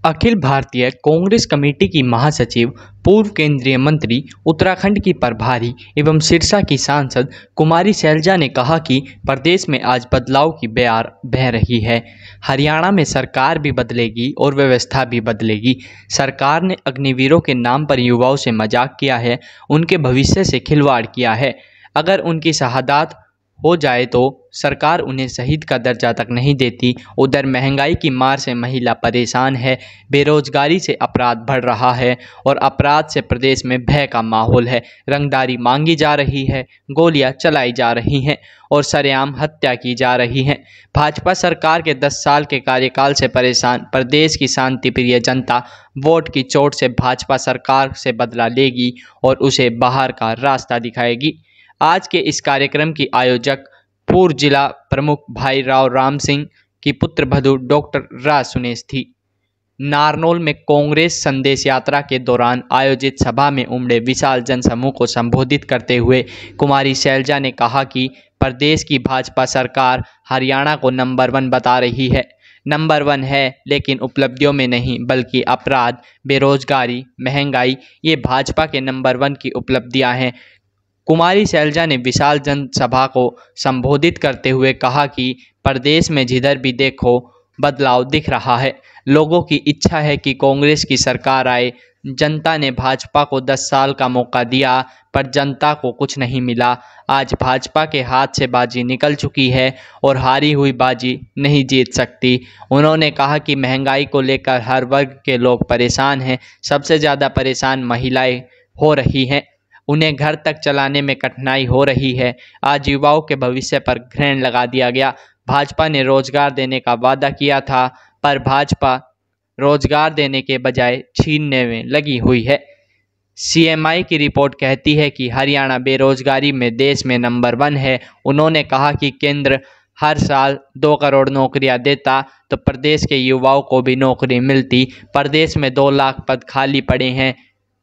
Akhil Bharatiya Congress committee की महासचिव, पूर्व केंद्रीय मंत्री, उत्तराखंड की प्रभारी एवं सिरसा की सांसद कुमारी शैलजा ने कहा कि प्रदेश में आज बदलाव की बयार बह रही है। हरियाणा में सरकार भी बदलेगी और व्यवस्था भी बदलेगी। सरकार ने अग्निवीरों के नाम पर युवाओं से मजाक किया है, उनके भविष्य से खिलवाड़ किया है। अगर उनकी शहादत हो जाए तो सरकार उन्हें शहीद का दर्जा तक नहीं देती। उधर महंगाई की मार से महिला परेशान है, बेरोजगारी से अपराध बढ़ रहा है और अपराध से प्रदेश में भय का माहौल है। रंगदारी मांगी जा रही है, गोलियां चलाई जा रही हैं और सरेआम हत्या की जा रही है। भाजपा सरकार के 10 साल के कार्यकाल से परेशान प्रदेश की शांति प्रिय जनता वोट की चोट से भाजपा सरकार से बदला लेगी और उसे बाहर का रास्ता दिखाएगी। आज के इस कार्यक्रम की आयोजक पूर्व जिला प्रमुख भाई राव राम सिंह की पुत्रवधू डॉक्टर रा सुनेश थी। नारनौल में कांग्रेस संदेश यात्रा के दौरान आयोजित सभा में उमड़े विशाल जनसमूह को संबोधित करते हुए कुमारी शैलजा ने कहा कि प्रदेश की भाजपा सरकार हरियाणा को नंबर 1 बता रही है। नंबर 1 है, लेकिन उपलब्धियों में नहीं, बल्कि अपराध, बेरोजगारी, महंगाई, ये भाजपा के नंबर 1 की उपलब्धियां हैं। कुमारी शैलजा ने विशाल जनसभा को संबोधित करते हुए कहा कि प्रदेश में जिधर भी देखो बदलाव दिख रहा है। लोगों की इच्छा है कि कांग्रेस की सरकार आए। जनता ने भाजपा को 10 साल का मौका दिया, पर जनता को कुछ नहीं मिला। आज भाजपा के हाथ से बाजी निकल चुकी है और हारी हुई बाजी नहीं जीत सकती। उन्होंने कहा कि महंगाई को लेकर हर वर्ग के लोग परेशान हैं। सबसे ज़्यादा परेशान महिलाएं हो रही हैं, उन्हें घर तक चलाने में कठिनाई हो रही है। आज युवाओं के भविष्य पर ग्रहण लगा दिया गया। भाजपा ने रोजगार देने का वादा किया था, पर भाजपा रोजगार देने के बजाय छीनने में लगी हुई है। CMI की रिपोर्ट कहती है कि हरियाणा बेरोजगारी में देश में नंबर 1 है। उन्होंने कहा कि केंद्र हर साल 2 करोड़ नौकरियां देता तो प्रदेश के युवाओं को भी नौकरी मिलती। प्रदेश में 2 लाख पद खाली पड़े हैं,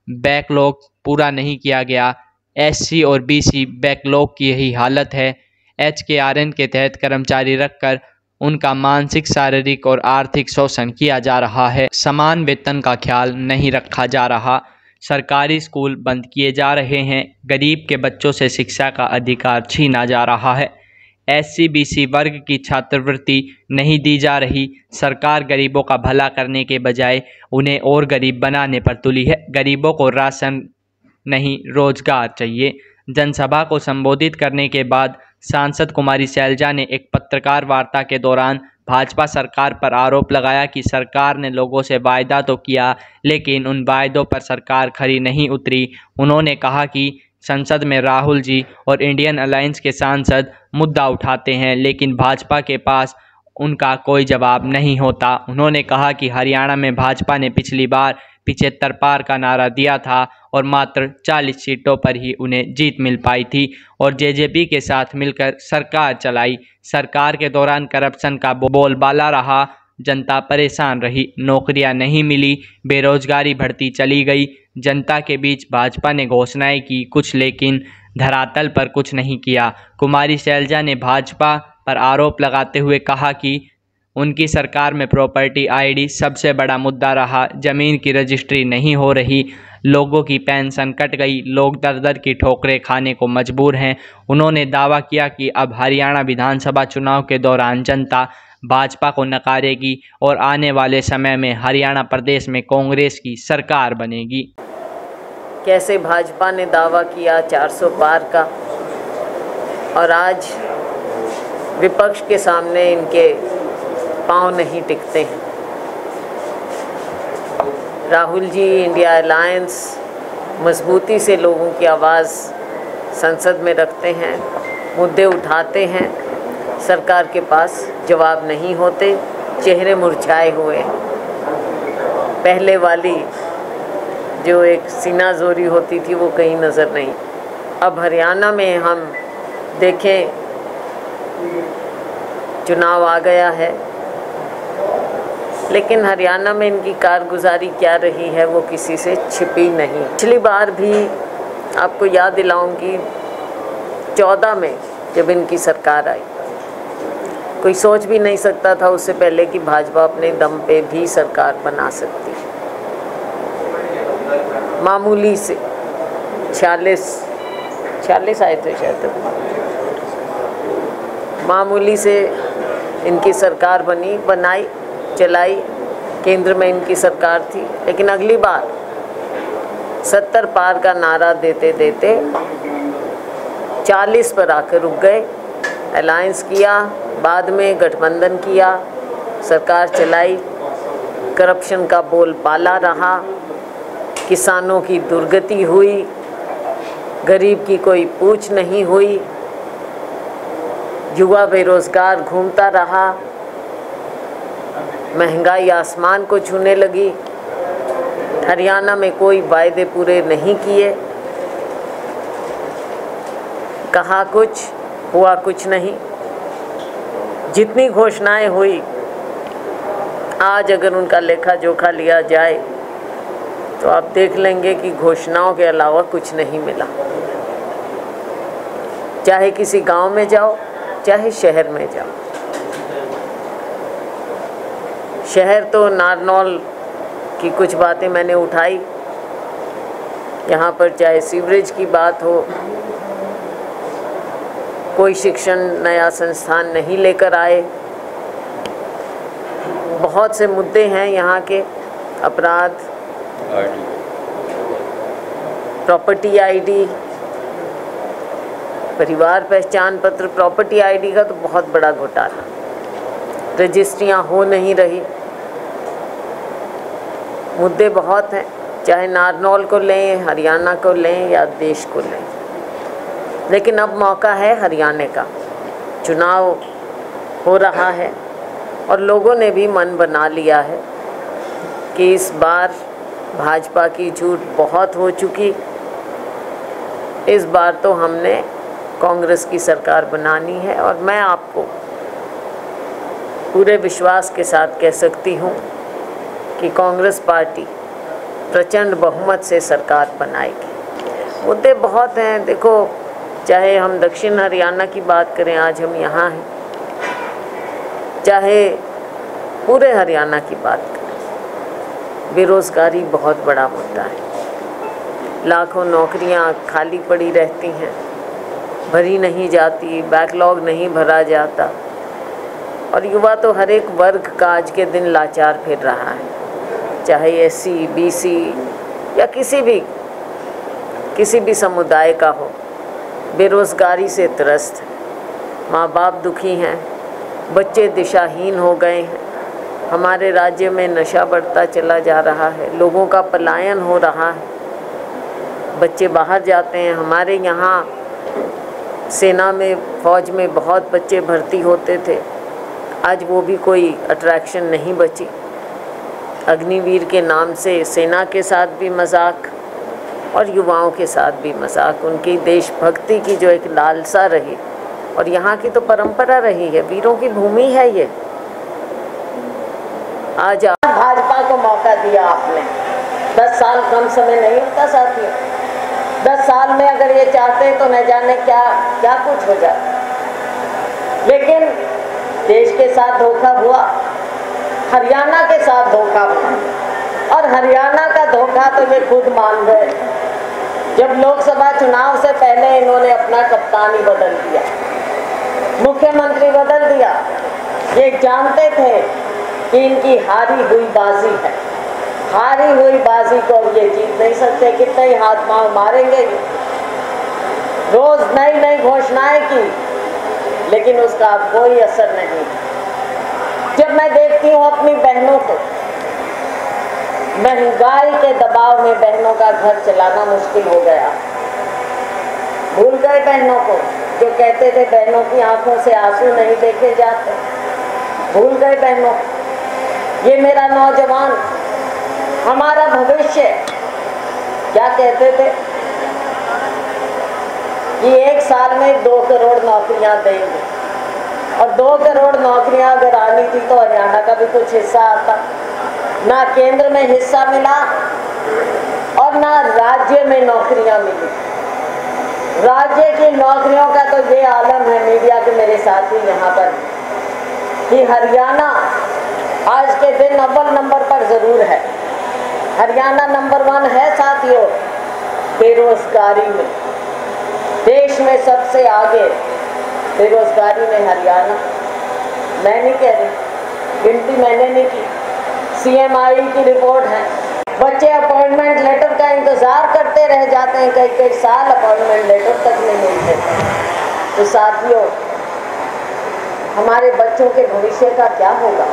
बैकलॉग पूरा नहीं किया गया। SC और BC बैकलॉग की यही हालत है। HKRN के तहत कर्मचारी रखकर उनका मानसिक, शारीरिक और आर्थिक शोषण किया जा रहा है। समान वेतन का ख्याल नहीं रखा जा रहा। सरकारी स्कूल बंद किए जा रहे हैं। गरीब के बच्चों से शिक्षा का अधिकार छीना जा रहा है। SC BC वर्ग की छात्रवृत्ति नहीं दी जा रही। सरकार गरीबों का भला करने के बजाय उन्हें और गरीब बनाने पर तुली है। गरीबों को राशन नहीं, रोजगार चाहिए। जनसभा को संबोधित करने के बाद सांसद कुमारी शैलजा ने एक पत्रकार वार्ता के दौरान भाजपा सरकार पर आरोप लगाया कि सरकार ने लोगों से वायदा तो किया, लेकिन उन वायदों पर सरकार खरी नहीं उतरी। उन्होंने कहा कि संसद में राहुल जी और इंडियन अलायंस के सांसद मुद्दा उठाते हैं, लेकिन भाजपा के पास उनका कोई जवाब नहीं होता। उन्होंने कहा कि हरियाणा में भाजपा ने पिछली बार 75 पार का नारा दिया था और मात्र 40 सीटों पर ही उन्हें जीत मिल पाई थी और JJP के साथ मिलकर सरकार चलाई। सरकार के दौरान करप्शन का बोलबाला रहा, जनता परेशान रही, नौकरियां नहीं मिली, बेरोजगारी बढ़ती चली गई। जनता के बीच भाजपा ने घोषणाएं की कुछ, लेकिन धरातल पर कुछ नहीं किया। कुमारी शैलजा ने भाजपा पर आरोप लगाते हुए कहा कि उनकी सरकार में प्रॉपर्टी ID सबसे बड़ा मुद्दा रहा। जमीन की रजिस्ट्री नहीं हो रही, लोगों की पेंशन कट गई, लोग दर दर की ठोकरें खाने को मजबूर हैं। उन्होंने दावा किया कि अब हरियाणा विधानसभा चुनाव के दौरान जनता भाजपा को नकारेगी और आने वाले समय में हरियाणा प्रदेश में कांग्रेस की सरकार बनेगी। कैसे भाजपा ने दावा किया 400 पार का और आज विपक्ष के सामने इनके पांव नहीं टिकते हैं। राहुल जी, इंडिया अलायंस मजबूती से लोगों की आवाज़ संसद में रखते हैं, मुद्दे उठाते हैं, सरकार के पास जवाब नहीं होते, चेहरे मुरझाए हुए। पहले वाली जो एक सीना जोरी होती थी वो कहीं नज़र नहीं। अब हरियाणा में हम देखें, चुनाव आ गया है, लेकिन हरियाणा में इनकी कारगुजारी क्या रही है वो किसी से छिपी नहीं। पिछली बार भी आपको याद दिलाऊंगी, 14 में जब इनकी सरकार आई, कोई सोच भी नहीं सकता था उससे पहले कि भाजपा अपने दम पे भी सरकार बना सकती है। मामूली से 46 आए थे शायद, मामूली से इनकी सरकार बनाई चलाई, केंद्र में इनकी सरकार थी। लेकिन अगली बार 70 पार का नारा देते देते 40 पर आकर रुक गए। अलायंस किया, बाद में गठबंधन किया, सरकार चलाई, करप्शन का बोलबाला रहा, किसानों की दुर्गति हुई, गरीब की कोई पूछ नहीं हुई, युवा बेरोजगार घूमता रहा, महंगाई आसमान को छूने लगी। हरियाणा में कोई वायदे पूरे नहीं किए, कहा कुछ हुआ कुछ नहीं। जितनी घोषणाएं हुई, आज अगर उनका लेखा जोखा लिया जाए तो आप देख लेंगे कि घोषणाओं के अलावा कुछ नहीं मिला। चाहे किसी गांव में जाओ, चाहे शहर में जाओ। शहर तो नारनौल की कुछ बातें मैंने उठाई, यहाँ पर चाहे सीवरेज की बात हो, कोई शिक्षण नया संस्थान नहीं लेकर आए। बहुत से मुद्दे हैं यहाँ के, अपराध, प्रॉपर्टी आईडी, परिवार पहचान पत्र, प्रॉपर्टी आईडी का तो बहुत बड़ा घोटाला, रजिस्ट्रियाँ हो नहीं रही। मुद्दे बहुत हैं, चाहे नारनौल को लें, हरियाणा को लें या देश को लें। लेकिन अब मौका है हरियाणा का, चुनाव हो रहा है और लोगों ने भी मन बना लिया है कि इस बार भाजपा की झूठ बहुत हो चुकी। इस बार तो हमने कांग्रेस की सरकार बनानी है और मैं आपको पूरे विश्वास के साथ कह सकती हूँ कि कांग्रेस पार्टी प्रचंड बहुमत से सरकार बनाएगी। मुद्दे बहुत हैं, देखो, चाहे हम दक्षिण हरियाणा की बात करें, आज हम यहाँ हैं, चाहे पूरे हरियाणा की बात करें, बेरोज़गारी बहुत बड़ा मुद्दा है। लाखों नौकरियाँ खाली पड़ी रहती हैं, भरी नहीं जाती, बैकलॉग नहीं भरा जाता और युवा तो हर एक वर्ग का आज के दिन लाचार फिर रहा है, चाहे SC, BC या किसी भी समुदाय का हो, बेरोज़गारी से त्रस्त है। माँ बाप दुखी हैं, बच्चे दिशाहीन हो गए हैं। हमारे राज्य में नशा बढ़ता चला जा रहा है, लोगों का पलायन हो रहा है, बच्चे बाहर जाते हैं। हमारे यहाँ सेना में, फौज में बहुत बच्चे भर्ती होते थे, आज वो भी कोई अट्रैक्शन नहीं बची। अग्निवीर के नाम से सेना के साथ भी मजाक और युवाओं के साथ भी मजाक। उनकी देशभक्ति की जो एक लालसा रही और यहाँ की तो परंपरा रही है, वीरों की भूमि है ये। आज भाजपा को मौका दिया आपने, 10 साल कम समय नहीं होता साथियों। 10 साल में अगर ये चाहते तो न जाने क्या क्या कुछ हो जाए, लेकिन देश के साथ धोखा हुआ, हरियाणा के साथ धोखा हुआ और हरियाणा का धोखा तो ये खुद मान गए। जब लोकसभा चुनाव से पहले इन्होंने अपना कप्तान ही बदल दिया, मुख्यमंत्री बदल दिया। ये जानते थे कि इनकी हारी हुई बाजी है, हारी हुई बाजी को ये जीत नहीं सकते। कितने ही हाथ पांव मारेंगे, रोज नई नई घोषणाएं की, लेकिन उसका कोई असर नहीं। जब मैं देखती हूँ अपनी बहनों को, महंगाई के दबाव में बहनों का घर चलाना मुश्किल हो गया। भूल गए बहनों को, जो कहते थे बहनों की आंखों से आंसू नहीं देखे जाते, भूल गए बहनों। ये मेरा नौजवान, हमारा भविष्य, क्या कहते थे कि 1 साल में 2 करोड़ नौकरियां देंगे और 2 करोड़ नौकरियां अगर आनी थी तो हरियाणा का भी कुछ हिस्सा आता। ना केंद्र में हिस्सा मिला और ना राज्य में नौकरियां मिली। राज्य की नौकरियों का तो ये आलम है, मीडिया के मेरे साथी यहाँ पर कि हरियाणा आज के दिन अव्वल नंबर पर ज़रूर है। हरियाणा नंबर 1 है साथियों बेरोजगारी में, देश में सबसे आगे बेरोजगारी में हरियाणा। मैं नहीं कह रही, गिनती मैंने नहीं की, CMI की रिपोर्ट है। बच्चे अपॉइंटमेंट लेटर का इंतज़ार करते रह जाते हैं, कई कई साल अपॉइंटमेंट लेटर तक नहीं मिलते। तो साथियों, हमारे बच्चों के भविष्य का क्या होगा?